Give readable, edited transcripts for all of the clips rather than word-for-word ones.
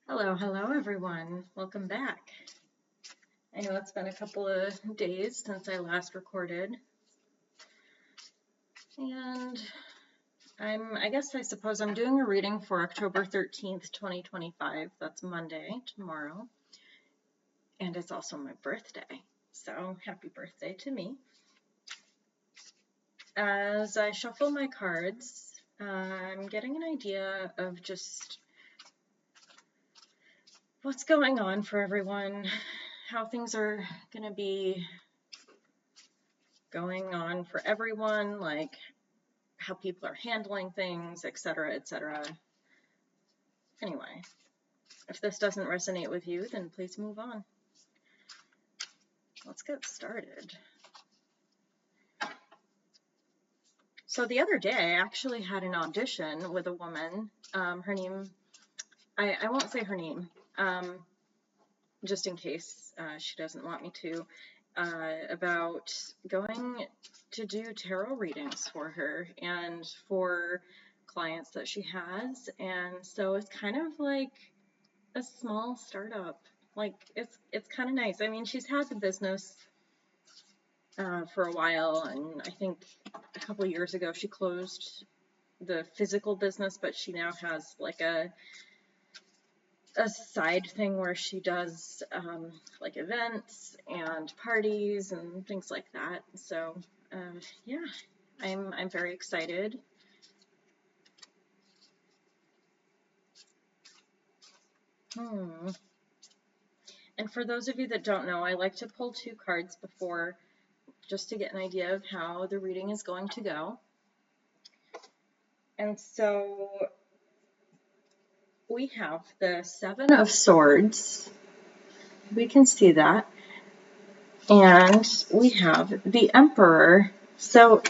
Hello everyone. Welcome back. I know it's been a couple of days since I last recorded, and I suppose I'm doing a reading for October 13th, 2025. That's Monday, tomorrow, and it's also my birthday, so happy birthday to me. As I shuffle my cards, I'm getting an idea of just what's going on for everyone, how things are going to be going on for everyone, like how people are handling things, etc., etc. Anyway, if this doesn't resonate with you, then please move on. Let's get started. So the other day, I actually had an audition with a woman. Her name, I won't say her name, just in case she doesn't want me to, about going to do tarot readings for her and for clients that she has. And so it's kind of like a small startup. Like it's kind of nice. I mean, she's had the business for a while, and I think a couple of years ago she closed the physical business, but she now has like a side thing where she does like events and parties and things like that. So yeah, I'm very excited. And for those of you that don't know, I like to pull two cards before, just to get an idea of how the reading is going to go. And so we have the Seven of Swords. We can see that. And we have the Emperor. So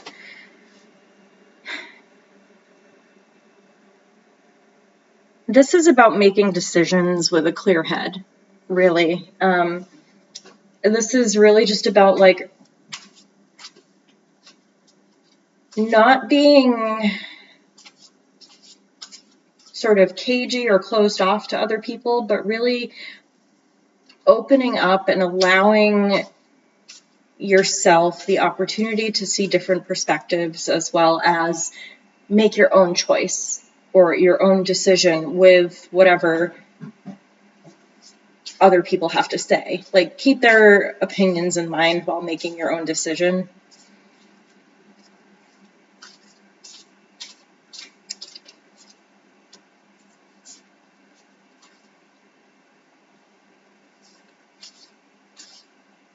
this is about making decisions with a clear head, really. This is really just about like not being sort of cagey or closed off to other people, but really opening up and allowing yourself the opportunity to see different perspectives, as well as make your own choice or your own decision with whatever other people have to say. Like, keep their opinions in mind while making your own decision.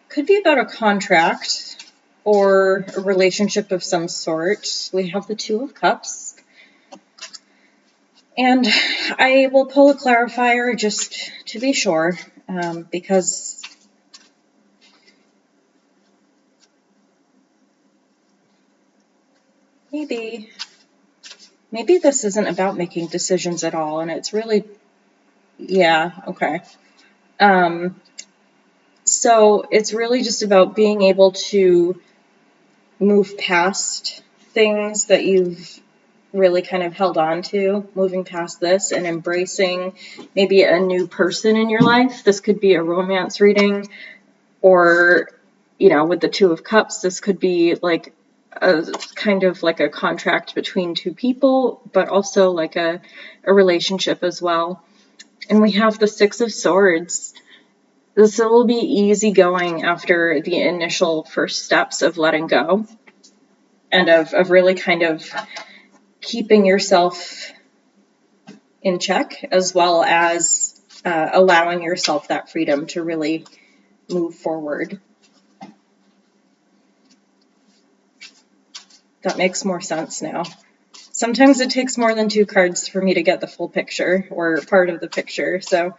Could be about a contract or a relationship of some sort. We have the Two of Cups. And I will pull a clarifier just to be sure, because maybe this isn't about making decisions at all, and it's really, yeah, okay. So it's really just about being able to move past things that you've really kind of held on to, moving past this and embracing maybe a new person in your life. This could be a romance reading, or, you know, with the Two of Cups, this could be like a kind of like a contract between two people, but also like a relationship as well. And we have the Six of Swords. This will be easy going after the initial first steps of letting go and of really kind of keeping yourself in check, as well as allowing yourself that freedom to really move forward. That makes more sense now. Sometimes it takes more than two cards for me to get the full picture or part of the picture, so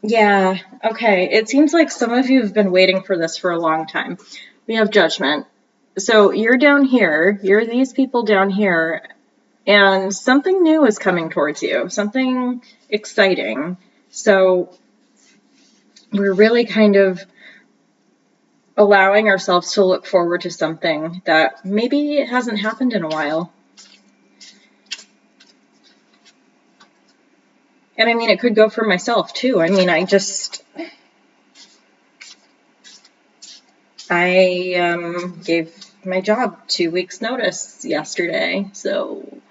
yeah, okay. It seems like some of you have been waiting for this for a long time. We have Judgment. So you're down here, you're these people down here, and something new is coming towards you, something exciting. So we're really kind of allowing ourselves to look forward to something that maybe hasn't happened in a while. And I mean, it could go for myself too. I mean, I gave my job 2 weeks notice yesterday. So,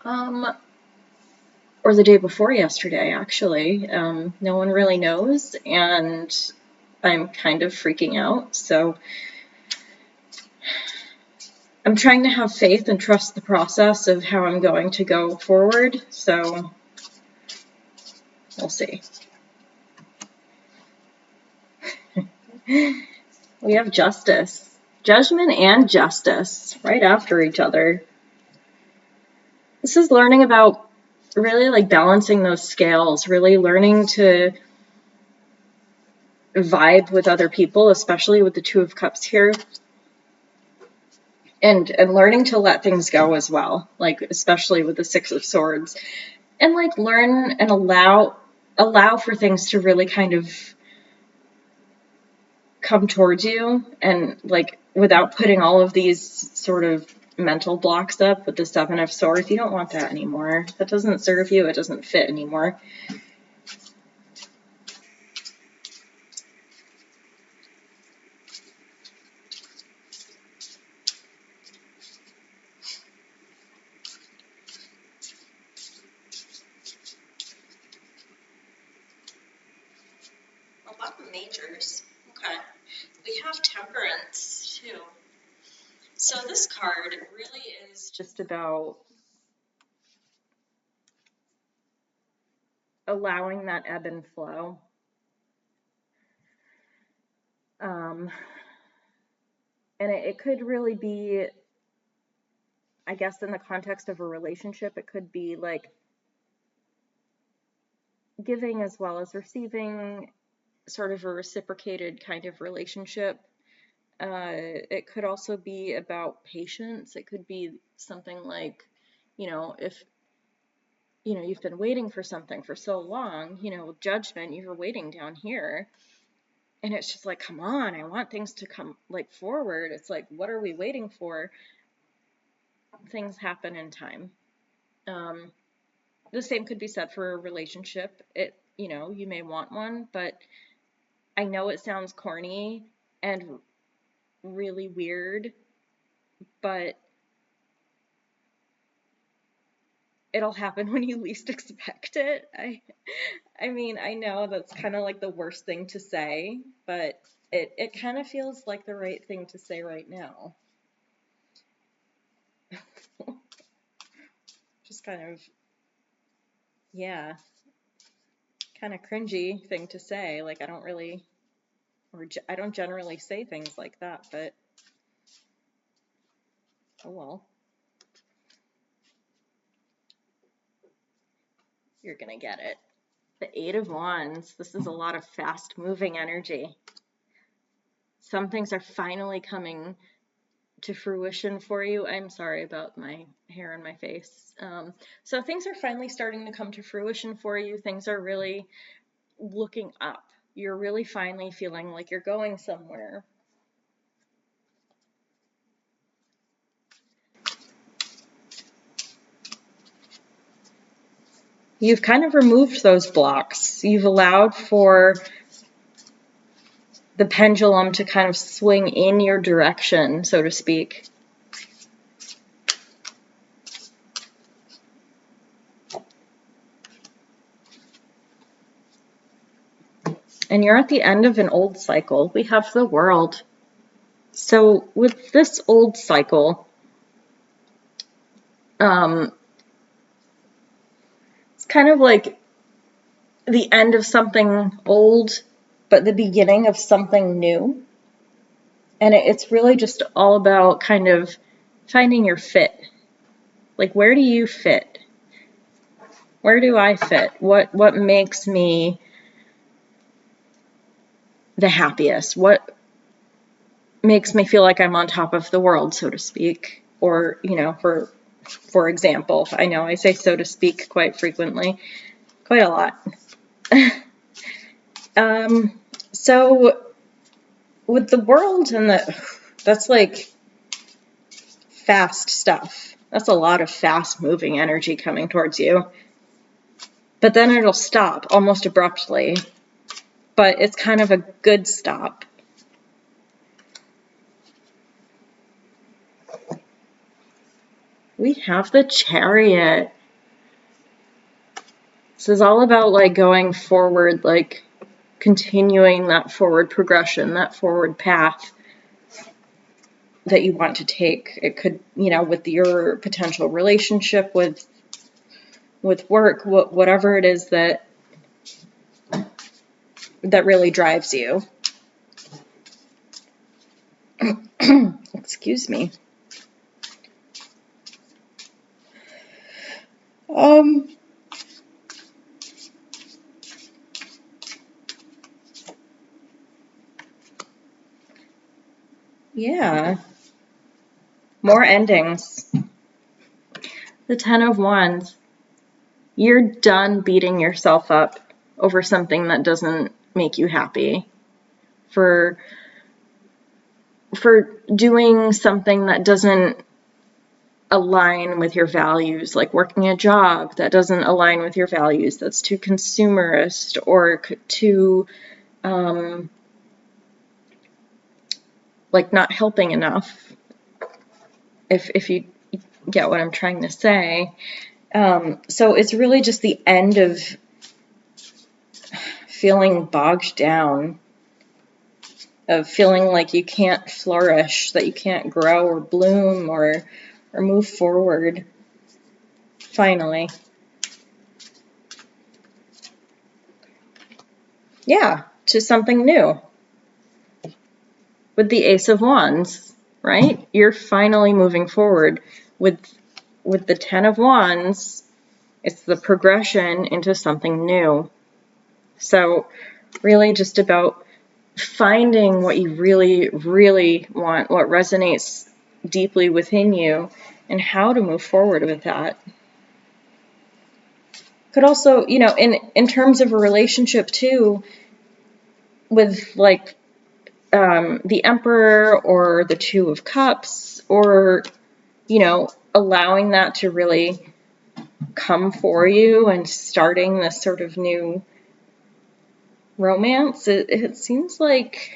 or the day before yesterday, actually. No one really knows, and I'm kind of freaking out. So I'm trying to have faith and trust the process of how I'm going to go forward. So we'll see. We have justice, judgment and justice right after each other. This is learning about really like balancing those scales, really learning to vibe with other people, especially with the Two of Cups here. And learning to let things go as well, like especially with the Six of Swords. And like learn and allow for things to really kind of come towards you, and like without putting all of these sort of mental blocks up with the Seven of Swords. You don't want that anymore. That doesn't serve you. It doesn't fit anymore. A lot of majors. Okay. We have Temperance too. So this card really is just about allowing that ebb and flow. And it could really be, I guess, in the context of a relationship, it could be like giving as well as receiving, sort of a reciprocated kind of relationship. It could also be about patience. It could be something like, if you've been waiting for something for so long, with Judgment, you were waiting down here, and it's just like, come on, I want things to come like forward. It's like, what are we waiting for? Things happen in time. The same could be said for a relationship. You may want one, but I know it sounds corny and really weird, but it'll happen when you least expect it. I mean, I know that's kind of like the worst thing to say, but it kind of feels like the right thing to say right now. Just kind of, yeah, kind of cringy thing to say. Like, I don't generally say things like that, but oh well. You're gonna get it. The Eight of Wands. This is a lot of fast-moving energy. Some things are finally coming to fruition for you. I'm sorry about my hair and my face. So things are finally starting to come to fruition for you. Things are really looking up. You're really finally feeling like you're going somewhere. You've kind of removed those blocks. You've allowed for the pendulum to kind of swing in your direction, so to speak. And you're at the end of an old cycle. We have the World. So with this old cycle, it's kind of like the end of something old, but the beginning of something new. And it's really just all about kind of finding your fit. Like, where do you fit? Where do I fit? What makes me the happiest? What makes me feel like I'm on top of the world, so to speak? Or, for example, I know I say so to speak quite frequently, quite a lot. So with the World and that's like fast stuff. That's a lot of fast moving energy coming towards you. but then it'll stop almost abruptly, but it's kind of a good stop. We have the Chariot. This is all about like going forward, like continuing that forward progression, that forward path that you want to take. It could, you know, with your potential relationship, with work, whatever it is that really drives you. Excuse me. Yeah. More endings. The Ten of Wands. You're done beating yourself up over something that doesn't make you happy. For doing something that doesn't align with your values, like working a job that doesn't align with your values, that's too consumerist or too like not helping enough, if you get what I'm trying to say. So it's really just the end of feeling bogged down, of feeling like you can't flourish, that you can't grow or bloom or move forward, finally. Yeah, to something new. With the Ace of Wands, right? You're finally moving forward. With the Ten of Wands, it's the progression into something new. So really just about finding what you really, really want, what resonates deeply within you, and how to move forward with that. Could also, you know, in terms of a relationship too, with like the Emperor or the Two of Cups, or, you know, allowing that to really come for you and starting this sort of new romance, it seems like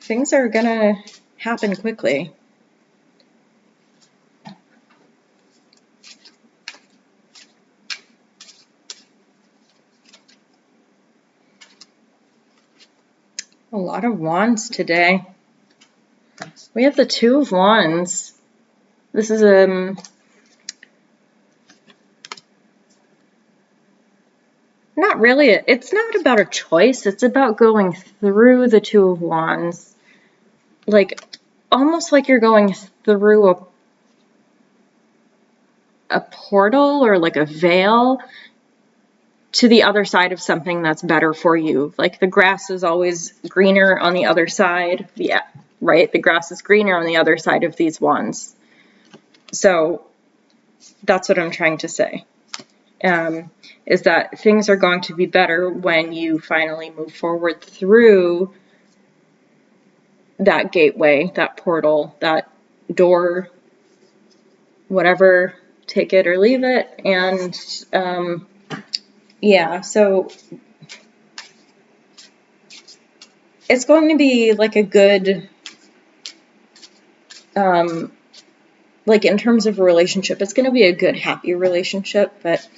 things are gonna happen quickly. A lot of wands today. We have the Two of Wands. This is not really, it's not about a choice, it's about going through the Two of Wands. Like, almost like you're going through a portal or like a veil to the other side of something that's better for you. Like the grass is always greener on the other side. Yeah, right? The grass is greener on the other side of these wands. So that's what I'm trying to say. Is that things are going to be better when you finally move forward through that gateway, that portal, that door, whatever, take it or leave it. And yeah, so it's going to be like a good, like in terms of a relationship, it's going to be a good, happy relationship. But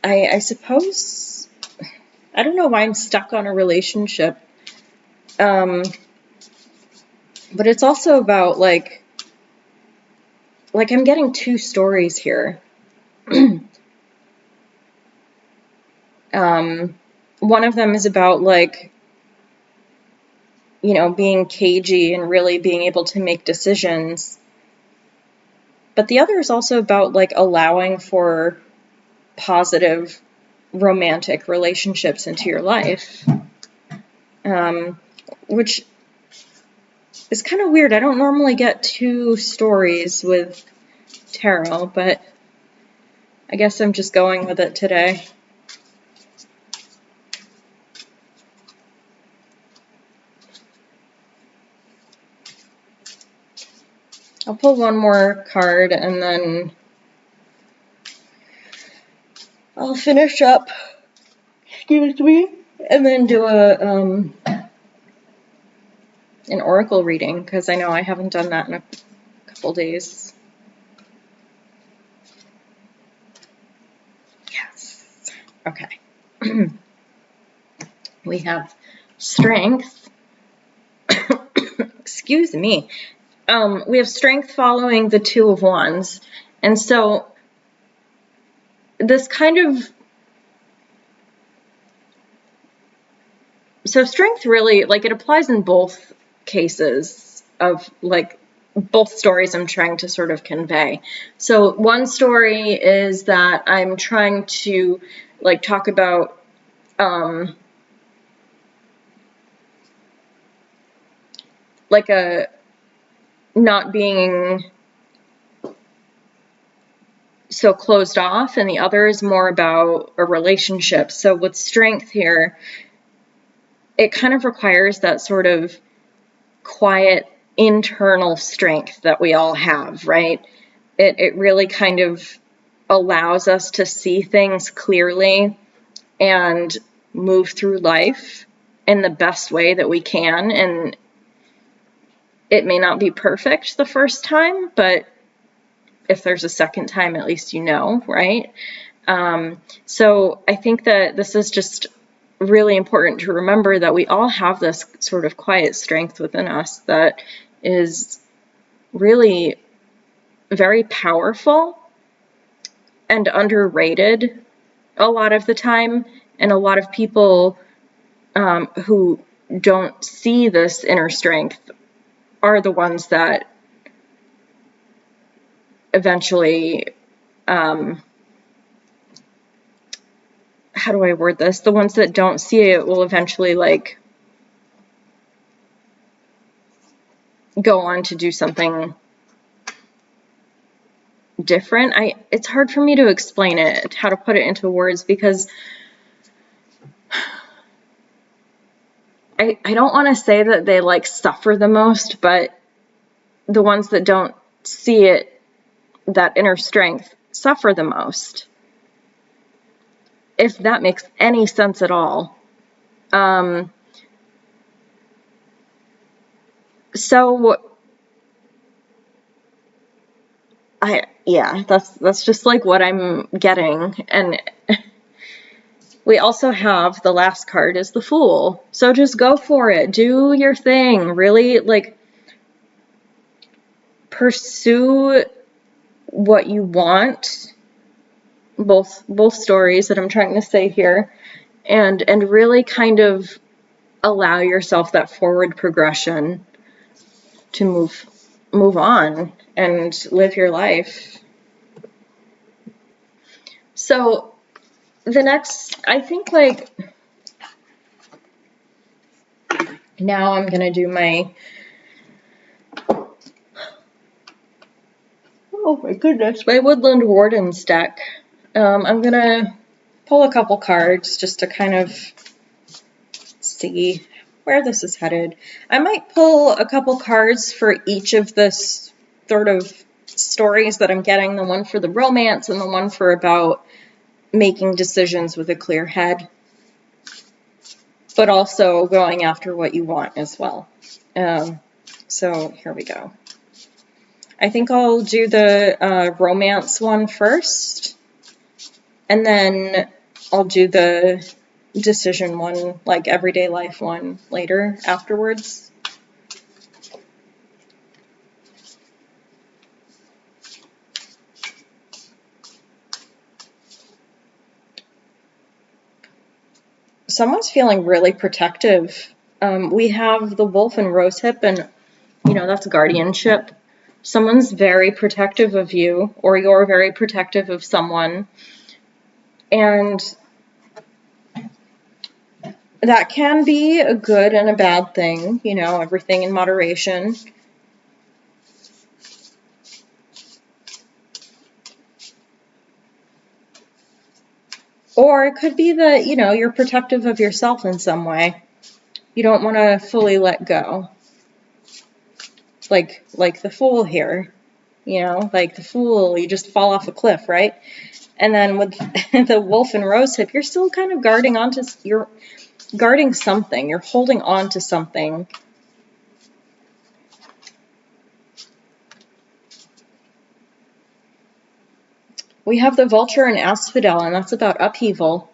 I suppose, I don't know why I'm stuck on a relationship. But it's also about like I'm getting two stories here. One of them is about like, you know, being cagey and really being able to make decisions. But the other is also about like allowing for positive romantic relationships into your life, which is kind of weird. I don't normally get two stories with tarot, but I guess I'm just going with it today. I'll pull one more card and then I'll finish up, excuse me, and then do an oracle reading, because I know I haven't done that in a couple days. Yes. Okay. We have strength. Excuse me. We have strength following the Two of Wands. And so this kind of, so strength really, like, it applies in both cases of, like, both stories I'm trying to sort of convey. So one story is that I'm trying to, like, talk about like a not being so closed off, and the other is more about a relationship. So with strength here, it kind of requires that sort of quiet internal strength that we all have, right? It really kind of allows us to see things clearly and move through life in the best way that we can. And it may not be perfect the first time, but if there's a second time, at least you know, right? So I think that this is just really important to remember, that we all have this sort of quiet strength within us that is really very powerful and underrated a lot of the time. And a lot of people who don't see this inner strength are the ones that eventually, how do I word this? The ones that don't see it will eventually, like, go on to do something different. It's hard for me to explain it, how to put it into words, because I don't want to say that they, like, suffer the most, but the ones that don't see it, that inner strength, suffer the most, if that makes any sense at all. So yeah, that's just like what I'm getting. And we also have the last card is the Fool. So just go for it. Do your thing. Really, like, pursue what you want. Both stories that I'm trying to say here, and really kind of allow yourself that forward progression to move on and live your life. So the next, I think, like, now I'm gonna do my, oh my goodness, my Woodland Wardens deck. I'm gonna pull a couple cards just to kind of see where this is headed. I might pull a couple cards for each of this sort of stories that I'm getting, the one for the romance and the one for about making decisions with a clear head, but also going after what you want as well. So here we go. I think I'll do the romance one first, and then I'll do the decision one, like everyday life one, later afterwards. Someone's feeling really protective. We have the Wolf and Rosehip, and that's guardianship. Someone's very protective of you, or you're very protective of someone, and that can be a good and a bad thing, everything in moderation. Or it could be that, you're protective of yourself in some way. You don't want to fully let go. Like the Fool here, like the Fool, you just fall off a cliff, right? And then with the wolf and rose hip, you're still kind of you're guarding something. You're holding on to something. We have the vulture and asphodel, and that's about upheaval.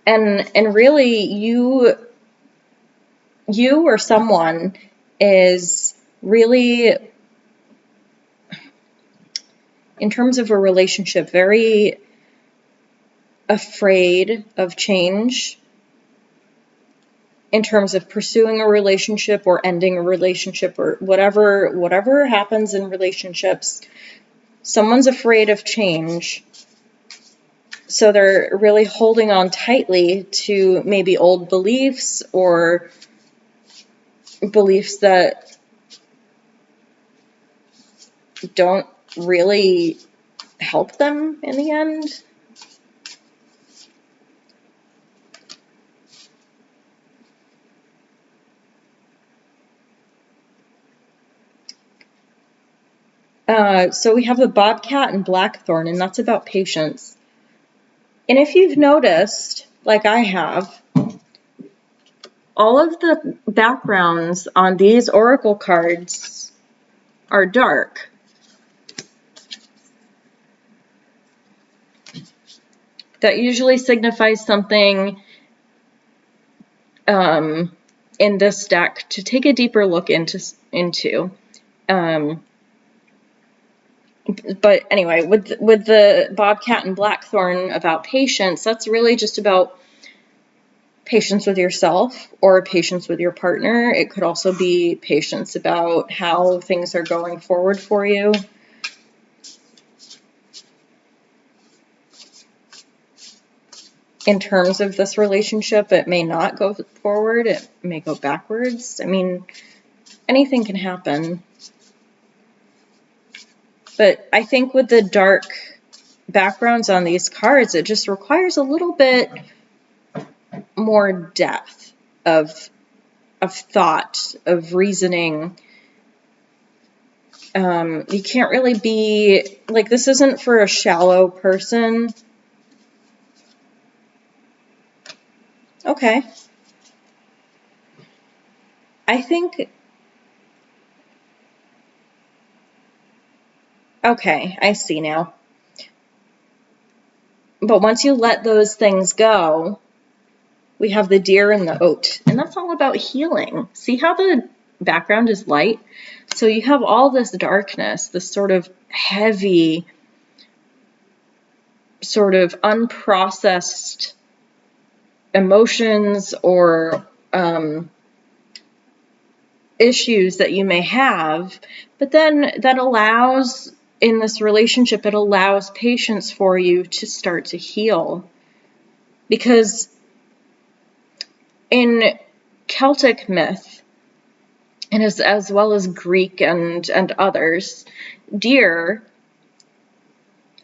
And really, you or someone is really, in terms of a relationship, very afraid of change in terms of pursuing a relationship or ending a relationship or whatever happens in relationships. Someone's afraid of change, so they're really holding on tightly to maybe old beliefs or beliefs that don't really help them in the end. So we have the bobcat and blackthorn, and that's about patience. And if you've noticed, like I have, all of the backgrounds on these oracle cards are dark. That usually signifies something in this deck to take a deeper look into. But anyway, with the bobcat and blackthorn about patience, that's really just about patience with yourself or patience with your partner. It could also be patience about how things are going forward for you. In terms of this relationship, it may not go forward, it may go backwards. I mean, anything can happen. But I think with the dark backgrounds on these cards, it just requires a little bit more depth of thought, of reasoning. You can't really be, like, this isn't for a shallow person. Okay. I think, okay, I see now. But once you let those things go, we have the deer and the oat, and that's all about healing. See how the background is light? So you have all this darkness, this sort of heavy, sort of unprocessed emotions or issues that you may have, but then that allows, in this relationship, it allows patience for you to start to heal. Because in Celtic myth, and as well as Greek and others, deer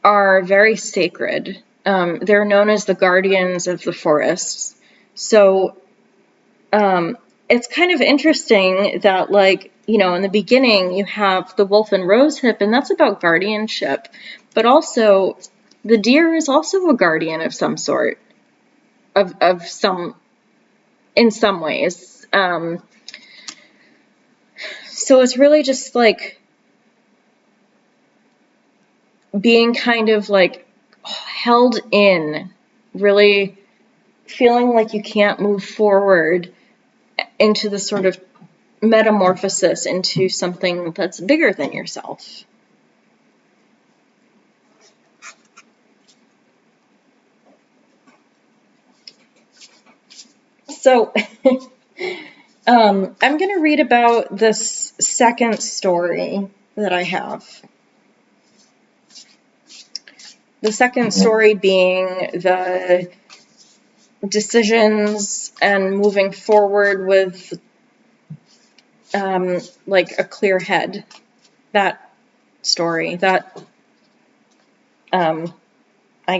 are very sacred. They're known as the guardians of the forests. So it's kind of interesting that, like, you know, in the beginning you have the wolf and rose hip, and that's about guardianship, but also the deer is also a guardian of some sort, of some, in some ways. So it's really just like being kind of like held in, really feeling like you can't move forward into the sort of metamorphosis into something that's bigger than yourself. So I'm going to read about this second story that I have. The second story being the decisions and moving forward with like a clear head. That story, that I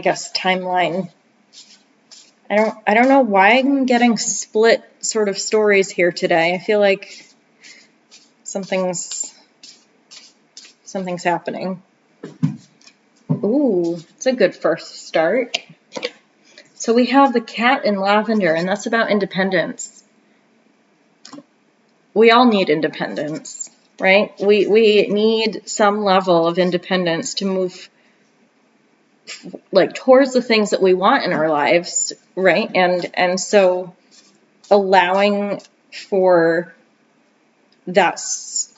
guess timeline. I don't know why I'm getting split sort of stories here today. I feel like something's happening. Ooh, it's a good first start. So we have the cat in lavender, and that's about independence. We all need independence, right? We need some level of independence to move like towards the things that we want in our lives, right? And so allowing for that,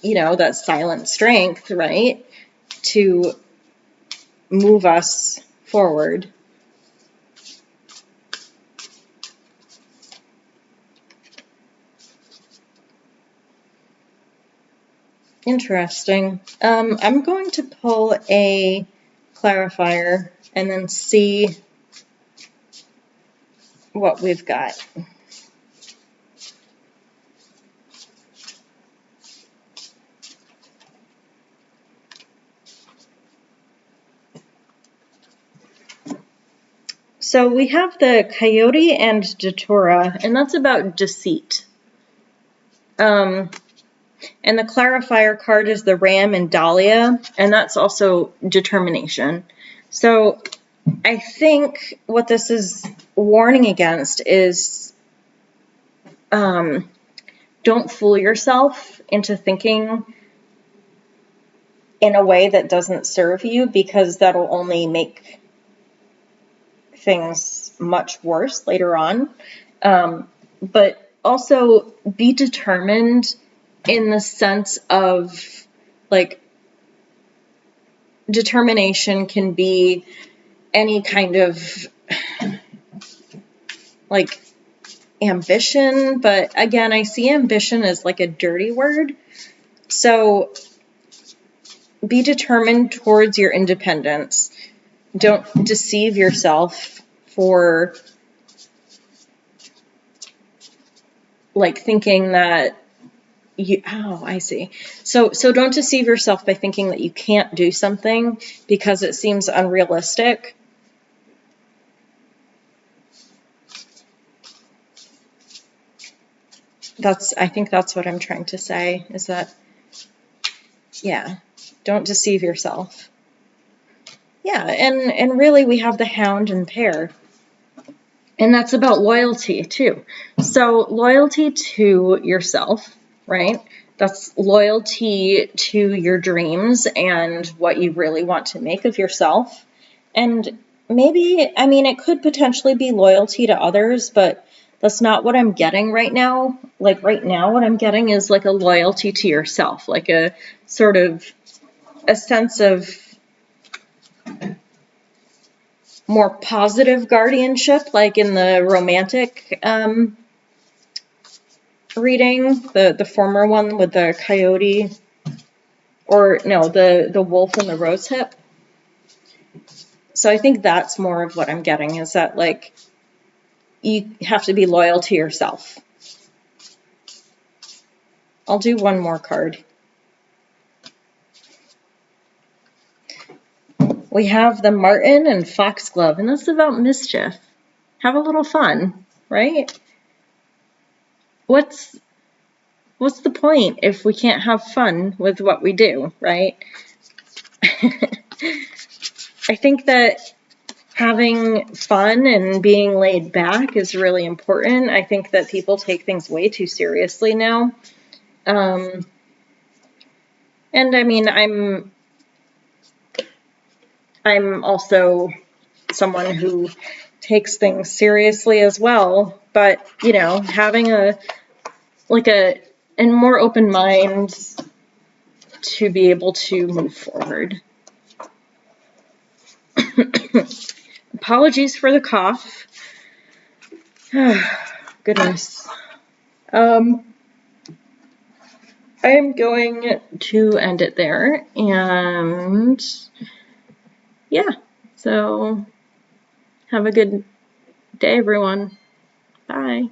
that silent strength, right, to move us forward. Interesting. I'm going to pull a clarifier and then see what we've got. So we have the Coyote and Datura, and that's about deceit. And the clarifier card is the Ram and Dahlia, and that's also determination. So I think what this is warning against is don't fool yourself into thinking in a way that doesn't serve you, because that'll only make things much worse later on. But also be determined in the sense of, like, determination can be any kind of like ambition, but again, I see ambition as like a dirty word. So be determined towards your independence. Don't deceive yourself for like thinking that I see. So don't deceive yourself by thinking that you can't do something because it seems unrealistic. I think that's what I'm trying to say, is that, yeah, don't deceive yourself. Yeah, and really we have the Hound and Pair. And that's about loyalty too. So loyalty to yourself, right? That's loyalty to your dreams and what you really want to make of yourself. And maybe, I mean, it could potentially be loyalty to others, but that's not what I'm getting right now. Like right now, what I'm getting is like a loyalty to yourself, like a sort of a sense of more positive guardianship, like in the romantic reading, the former one with the coyote, or no, the wolf and the rosehip. So I think that's more of what I'm getting, is that like you have to be loyal to yourself. I'll do one more card. We have the Marten and Foxglove, and that's about mischief. Have a little fun, right? What's the point if we can't have fun with what we do, right? I think that having fun and being laid back is really important. I think that people take things way too seriously now. And I mean, I'm also someone who takes things seriously as well, but you know, having a more open mind to be able to move forward. Apologies for the cough. Goodness. I am going to end it there, and yeah, so have a good day, everyone. Bye.